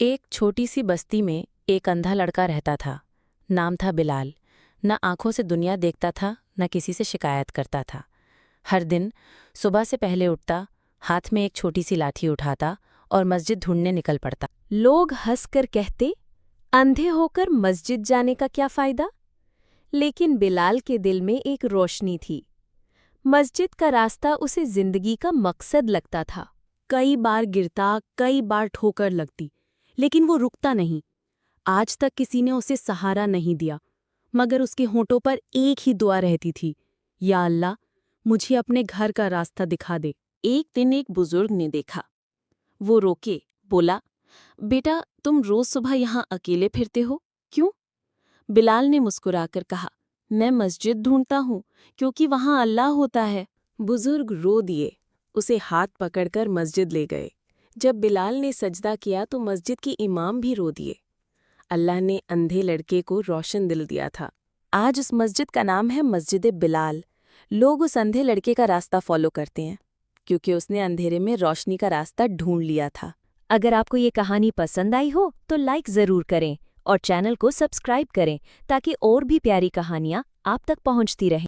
एक छोटी सी बस्ती में एक अंधा लड़का रहता था। नाम था बिलाल। न आंखों से दुनिया देखता था, न किसी से शिकायत करता था। हर दिन सुबह से पहले उठता, हाथ में एक छोटी सी लाठी उठाता और मस्जिद ढूंढने निकल पड़ता। लोग हंसकर कहते, अंधे होकर मस्जिद जाने का क्या फायदा? लेकिन बिलाल के दिल में एक रोशनी थी। मस्जिद का रास्ता उसे जिंदगी का मकसद लगता था। कई बार गिरता, कई बार ठोकर लगती, लेकिन वो रुकता नहीं। आज तक किसी ने उसे सहारा नहीं दिया, मगर उसके होंठों पर एक ही दुआ रहती थी, या अल्लाह, मुझे अपने घर का रास्ता दिखा दे। एक दिन एक बुजुर्ग ने देखा। वो रोके, बोला, बेटा, तुम रोज सुबह यहाँ अकेले फिरते हो, क्यों? बिलाल ने मुस्कुराकर कहा, मैं मस्जिद ढूंढता हूँ, क्योंकि वहाँ अल्लाह होता है। बुजुर्ग रो दिए, उसे हाथ पकड़कर मस्जिद ले गए। जब बिलाल ने सजदा किया तो मस्जिद के इमाम भी रो दिए। अल्लाह ने अंधे लड़के को रोशन दिल दिया था। आज उस मस्जिद का नाम है मस्जिद बिलाल। लोग उस अंधे लड़के का रास्ता फॉलो करते हैं, क्योंकि उसने अंधेरे में रोशनी का रास्ता ढूंढ लिया था। अगर आपको ये कहानी पसंद आई हो तो लाइक ज़रूर करें और चैनल को सब्सक्राइब करें ताकि और भी प्यारी कहानियाँ आप तक पहुँचती रहें।